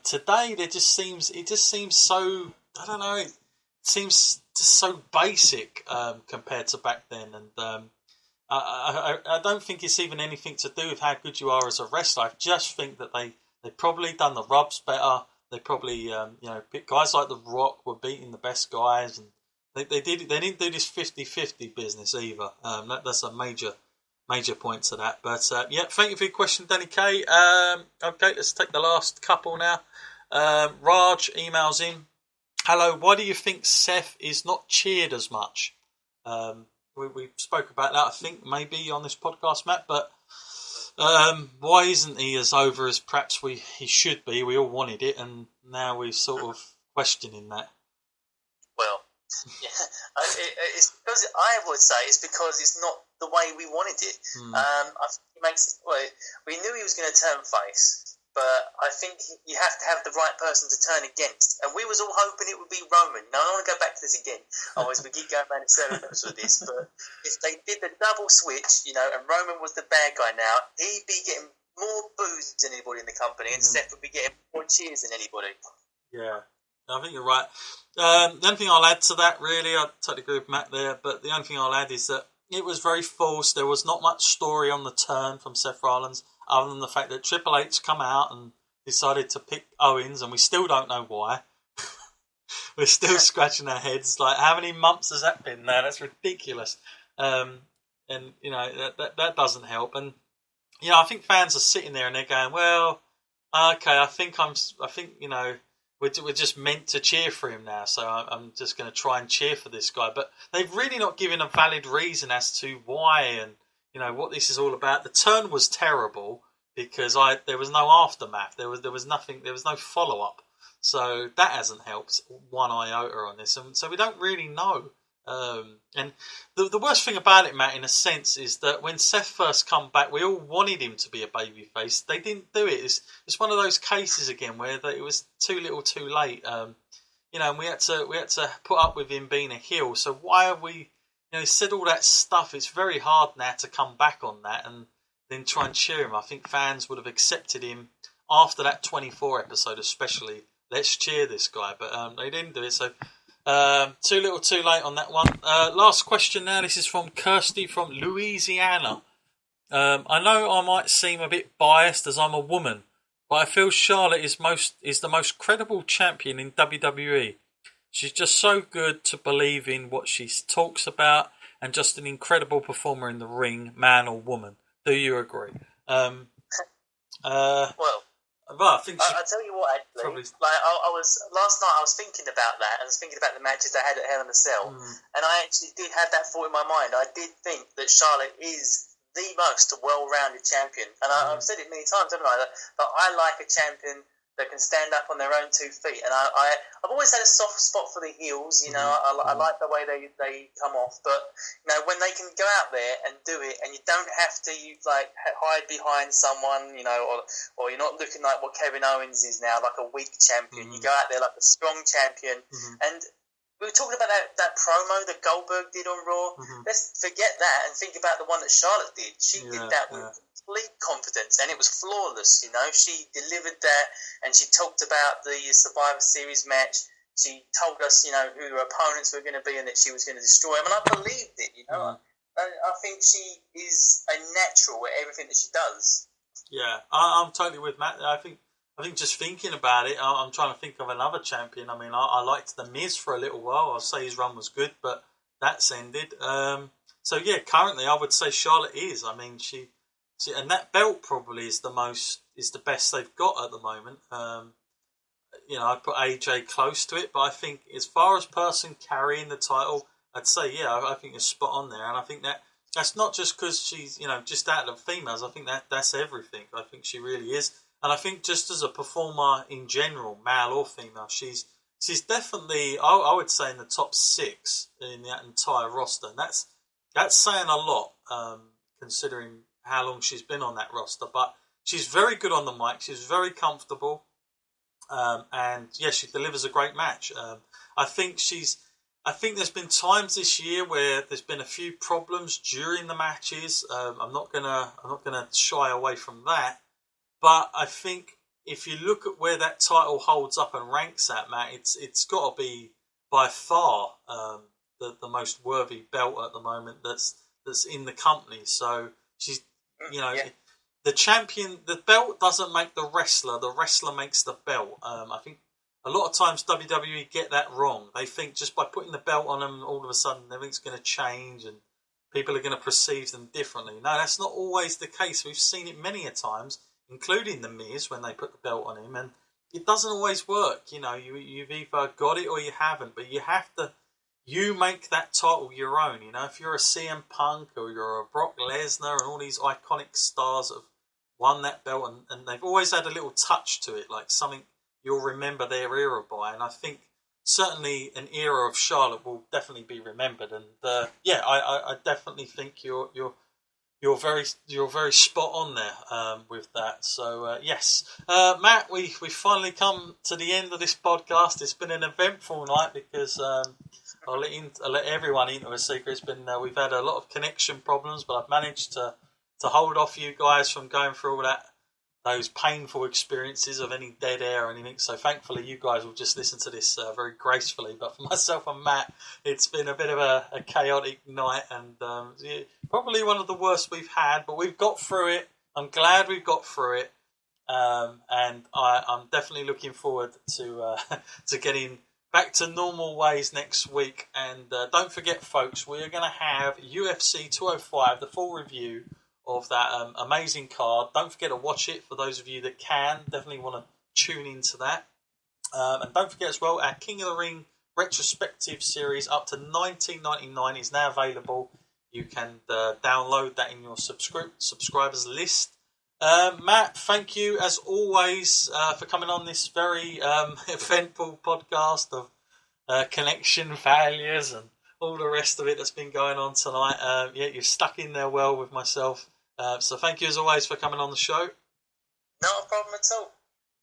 today it just seems so, I don't know, it seems just so basic compared to back then, and I don't think it's even anything to do with how good you are as a wrestler. I just think that they probably done the rubs better. They probably guys like The Rock were beating the best guys, and they didn't do this 50-50 business either. That's a major point to that. But thank you for your question, Danny K. Okay, let's take the last couple now. Raj emails in. Hello, why do you think Seth is not cheered as much? We spoke about that, I think, maybe on this podcast, Matt, but why isn't he as over as perhaps he should be? We all wanted it, and now we're sort of questioning that. Well, yeah, it's because I would say it's because it's not the way we wanted it. I think we knew he was going to turn face, but I think you have to have the right person to turn against. And we was all hoping it would be Roman. Now, I don't want to go back to this again. Otherwise, we keep going around in circles with this. But if they did the double switch, and Roman was the bad guy now, he'd be getting more boos than anybody in the company, and Seth would be getting more cheers than anybody. Yeah, I think you're right. The only thing I'll add to that, really, I totally agree with Matt there, but the only thing I'll add is that it was very false. There was not much story on the turn from Seth Rollins, other than the fact that Triple H come out and decided to pick Owens, and we still don't know why. We're still scratching our heads. Like, how many months has that been now? That's ridiculous. And that doesn't help. And I think fans are sitting there and they're going, well, okay, I think we're just meant to cheer for him now, so I'm just going to try and cheer for this guy. But they've really not given a valid reason as to why and what this is all about. The turn was terrible because there was no aftermath. There was nothing. There was no follow up. So that hasn't helped one iota on this, and so we don't really know. And the worst thing about it, Matt, in a sense, is that when Seth first come back, we all wanted him to be a babyface. They didn't do it. It's one of those cases again where it was too little, too late. And we had to put up with him being a heel. So why are we? He said all that stuff. It's very hard now to come back on that and then try and cheer him. I think fans would have accepted him after that 24 episode, especially. Let's cheer this guy, but they didn't do it. So. Too little, too late on that one. Last question now. This is from Kirsty from Louisiana. I know I might seem a bit biased as I'm a woman, but I feel Charlotte is the most credible champion in WWE. She's just so good to believe in what she talks about, and just an incredible performer in the ring, man or woman. Do you agree? Well, I tell you what, actually, I was last night. I was thinking about that, and I was thinking about the matches they had at Hell in a Cell, and I actually did have that thought in my mind. I did think that Charlotte is the most well-rounded champion, and I've said it many times, haven't I? That I like a champion that can stand up on their own 2 feet, and I've always had a soft spot for the heels. I like the way they come off, but when they can go out there and do it, and you don't have to hide behind someone, or you're not looking like what Kevin Owens is now, like a weak champion. You go out there like a strong champion, and we were talking about that promo that Goldberg did on Raw. Let's forget that and think about the one that Charlotte did. She did that with complete confidence, and it was flawless. She delivered that, and she talked about the Survivor Series match. She told us, who her opponents were going to be, and that she was going to destroy them, and I believed it. I think she is a natural at everything that she does. Yeah, I'm totally with Matt. I think just thinking about it, I'm trying to think of another champion. I mean, I liked The Miz for a little while. I'll say his run was good, but that's ended. So yeah, currently I would say Charlotte is. I mean, she and that belt probably is the best they've got at the moment. I'd put AJ close to it, but I think as far as person carrying the title, I'd say I think it's spot on there, and I think that's not just because she's just out of females. I think that's everything. I think she really is. And I think just as a performer in general, male or female, she's definitely, I would say, in the top 6 in that entire roster. And that's saying a lot, considering how long she's been on that roster. But she's very good on the mic. She's very comfortable. And, yes, she delivers a great match. I think there's been times this year where there's been a few problems during the matches. I'm not gonna shy away from that. But I think if you look at where that title holds up and ranks at, Matt, it's got to be by far the most worthy belt at the moment that's in the company. So she's, the champion. The belt doesn't make the wrestler makes the belt. I think a lot of times WWE get that wrong. They think just by putting the belt on them, all of a sudden everything's going to change and people are going to perceive them differently. No, that's not always the case. We've seen it many a times, including The Miz when they put the belt on him, and it doesn't always work. You've either got it or you haven't, but you make that title your own. If you're a CM Punk or you're a Brock Lesnar and all these iconic stars that have won that belt, and they've always had a little touch to it, like something you'll remember their era by. And I think certainly an era of Charlotte will definitely be remembered. And I definitely think you're very spot on there with that. So yes, Matt, we finally come to the end of this podcast. It's been an eventful night because I'll let everyone into a secret. It's been we've had a lot of connection problems, but I've managed to hold off you guys from going through all those painful experiences of any dead air or anything. So thankfully you guys will just listen to this very gracefully. But for myself and Matt, it's been a bit of a chaotic night and probably one of the worst we've had, but we've got through it. I'm glad we've got through it. And I'm definitely looking forward to getting back to normal ways next week. And don't forget, folks, we are going to have UFC 205, the full review of that amazing card. Don't forget to watch it for those of you that can. Definitely want to tune into that. And don't forget as well, our King of the Ring retrospective series up to 1999 is now available. You can download that in your subscribers list. Matt, thank you as always for coming on this very eventful podcast of connection failures and all the rest of it that's been going on tonight. You're stuck in there well with myself. So thank you as always for coming on the show. Not a problem at all.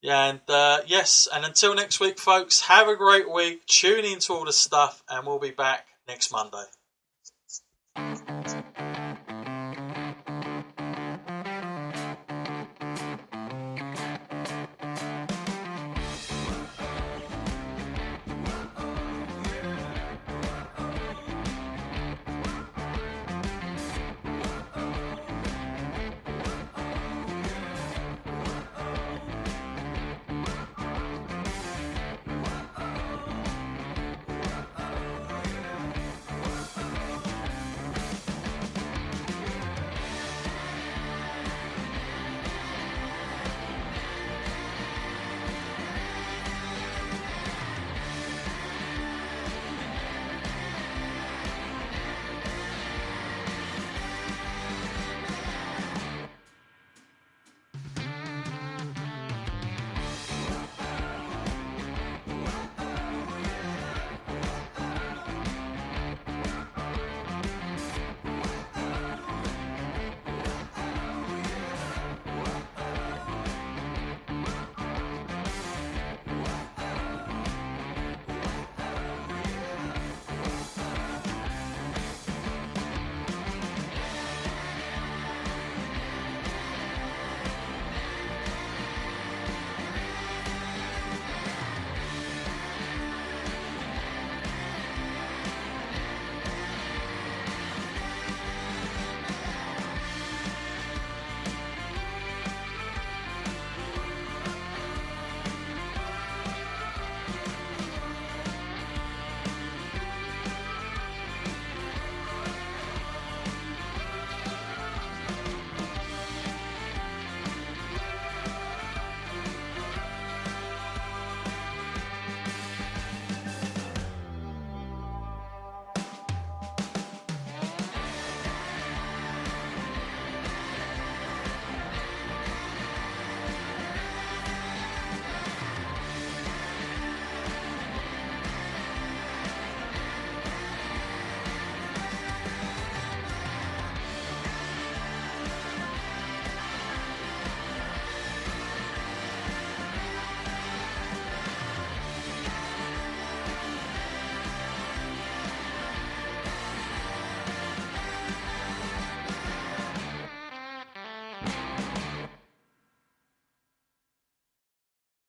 Yeah, and yes, and until next week, folks, have a great week. Tune into all the stuff, and we'll be back next Monday.